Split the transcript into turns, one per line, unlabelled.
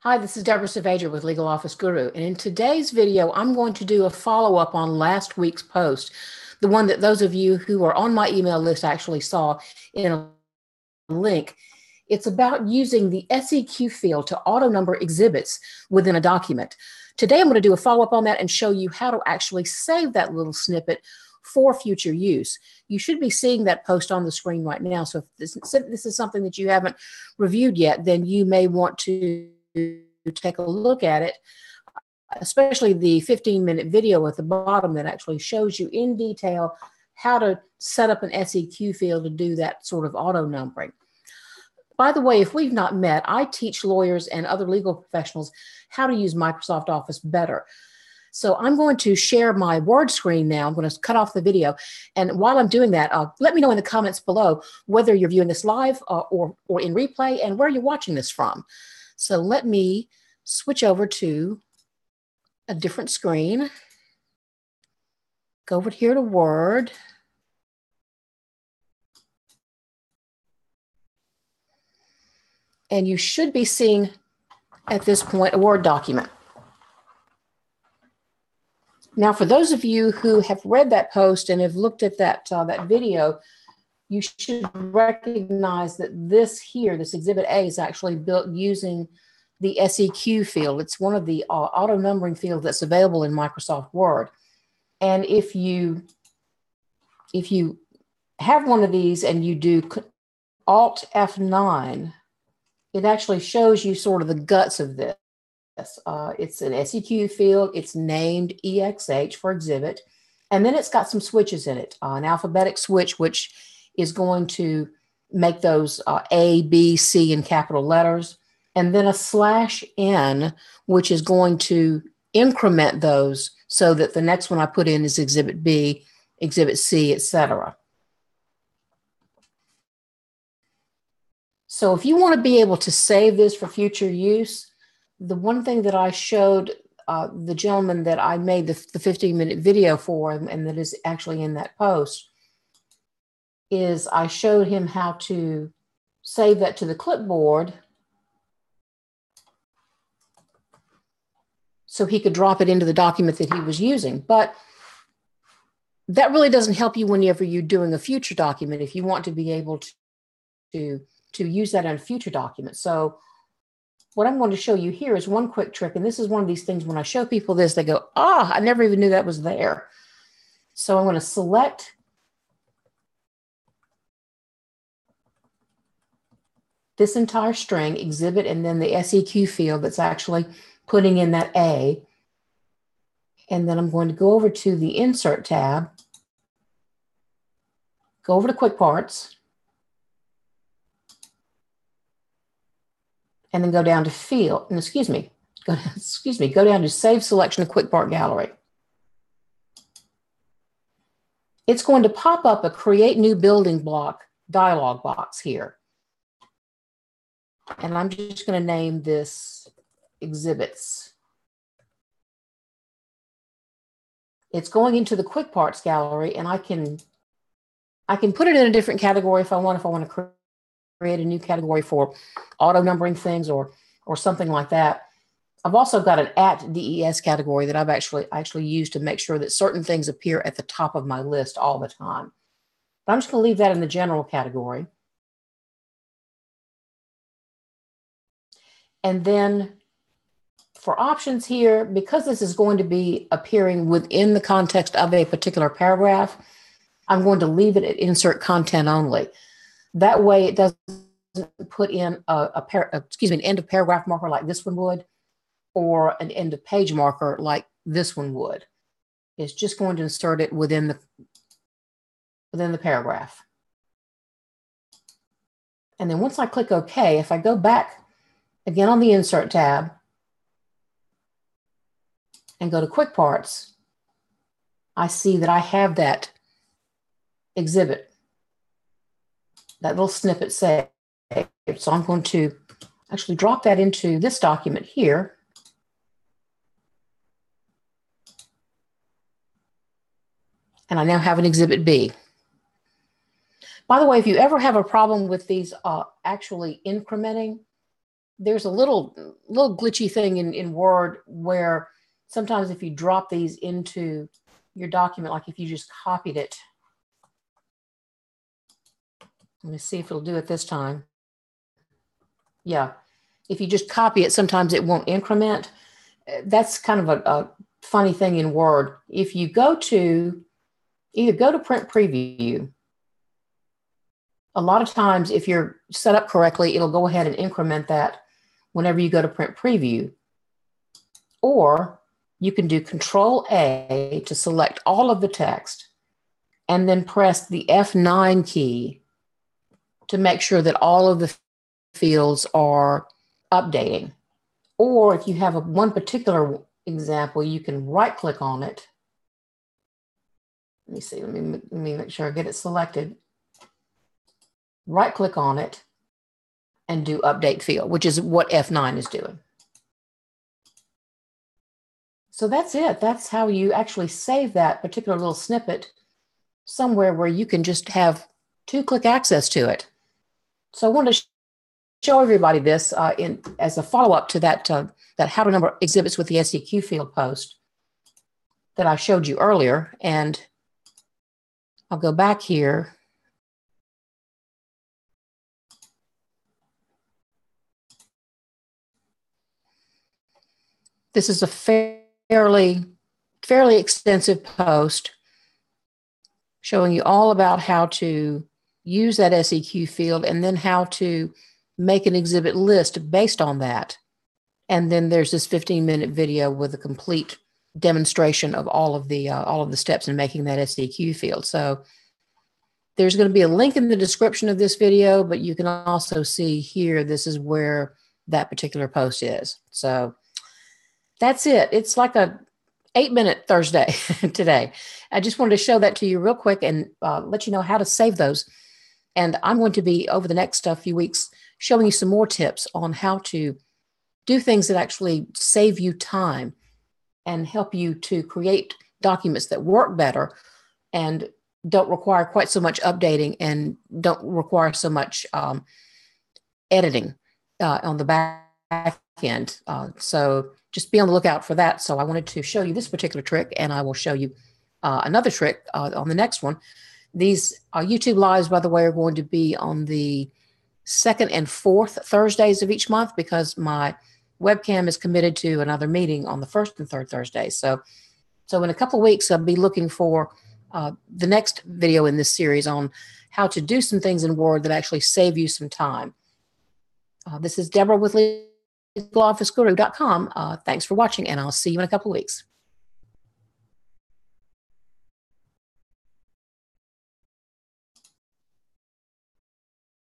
Hi, this is Deborah Savadra with Legal Office Guru, and in today's video, I'm going to do a follow-up on last week's post, the one that those of you who are on my email list actually saw in a link. It's about using the SEQ field to auto-number exhibits within a document. Today, I'm going to do a follow-up on that and show you how to actually save that little snippet for future use. You should be seeing that post on the screen right now, so if this is something that you haven't reviewed yet, then you may want to take a look at it, especially the 15-minute video at the bottom that actually shows you in detail how to set up an SEQ field to do that sort of auto numbering. By the way, if we've not met, I teach lawyers and other legal professionals how to use Microsoft Office better. So I'm going to share my Word screen now. I'm going to cut off the video. And while I'm doing that, let me know in the comments below whether you're viewing this live or in replay and where you're watching this from. So let me switch over to a different screen. Go over here to Word. And you should be seeing at this point a Word document. Now, for those of you who have read that post and have looked at that video, you should recognize that this Exhibit A, is actually built using the SEQ field. It's one of the auto numbering fields that's available in Microsoft Word. And if you have one of these and you do Alt F9, it actually shows you sort of the guts of this. It's an SEQ field. It's named EXH for exhibit. And then it's got some switches in it, an alphabetic switch, which is going to make those A, B, C in capital letters, and then a /N, which is going to increment those so that the next one I put in is Exhibit B, Exhibit C, etc. So if you want to be able to save this for future use, the one thing that I showed the gentleman that I made the 15-minute video for him, and that is actually in that post, is I showed him how to save that to the clipboard so he could drop it into the document that he was using. But that really doesn't help you whenever you're doing a future document if you want to be able to use that in a future document. So what I'm going to show you here is one quick trick, and this is one of these things when I show people this, they go, I never even knew that was there. So I'm going to select this entire string, exhibit, and then the SEQ field that's actually putting in that A. And then I'm going to go over to the Insert tab, go over to Quick Parts, and then go down to Field, and go down to Save Selection of Quick Part Gallery. It's going to pop up a Create New Building Block dialog box here. And I'm just going to name this Exhibits. It's going into the Quick Parts gallery, and I can put it in a different category if I want to create a new category for auto numbering things or something like that. I've also got an @DES category that I've actually used to make sure that certain things appear at the top of my list all the time. But I'm just going to leave that in the general category. And then for options here, because this is going to be appearing within the context of a particular paragraph, I'm going to leave it at Insert Content Only. That way it doesn't put in an end of paragraph marker like this one would, or an end of page marker like this one would. It's just going to insert it within the paragraph. And then once I click OK, if I go back again on the Insert tab and go to Quick Parts, I see that I have that exhibit, that little snippet saved. So I'm going to actually drop that into this document here. And I now have an Exhibit B. By the way, if you ever have a problem with these actually incrementing, there's a little glitchy thing in Word where sometimes if you drop these into your document, like if you just copied it, let me see if it'll do it this time. Yeah, if you just copy it, sometimes it won't increment. That's kind of a funny thing in Word. If you either go to print preview, a lot of times if you're set up correctly, it'll go ahead and increment that whenever you go to print preview. Or you can do Control A to select all of the text and then press the F9 key to make sure that all of the fields are updating. Or if you have one particular example, you can right click on it. Let me see, let me make sure I get it selected. Right click on it and do update field, which is what F9 is doing. So that's it. That's how you actually save that particular little snippet somewhere where you can just have 2-click access to it. So I wanted to show everybody this as a follow-up to that how to number exhibits with the SEQ field post that I showed you earlier. And I'll go back here. This is a fairly extensive post showing you all about how to use that SEQ field and then how to make an exhibit list based on that. And then there's this 15-minute video with a complete demonstration of all of the steps in making that SEQ field. So there's going to be a link in the description of this video, but you can also see here, this is where that particular post is. So that's it. It's like a 8-minute Thursday today. I just wanted to show that to you real quick and let you know how to save those. And I'm going to be, over the next few weeks, showing you some more tips on how to do things that actually save you time and help you to create documents that work better and don't require quite so much updating and don't require so much editing on the back end. So just be on the lookout for that. So I wanted to show you this particular trick, and I will show you another trick on the next one. These YouTube Lives, by the way, are going to be on the 2nd and 4th Thursdays of each month because my webcam is committed to another meeting on the 1st and 3rd Thursdays. So in a couple of weeks, I'll be looking for the next video in this series on how to do some things in Word that actually save you some time. This is Deborah with LegalOfficeGuru.com. Thanks for watching, and I'll see you in a couple of weeks.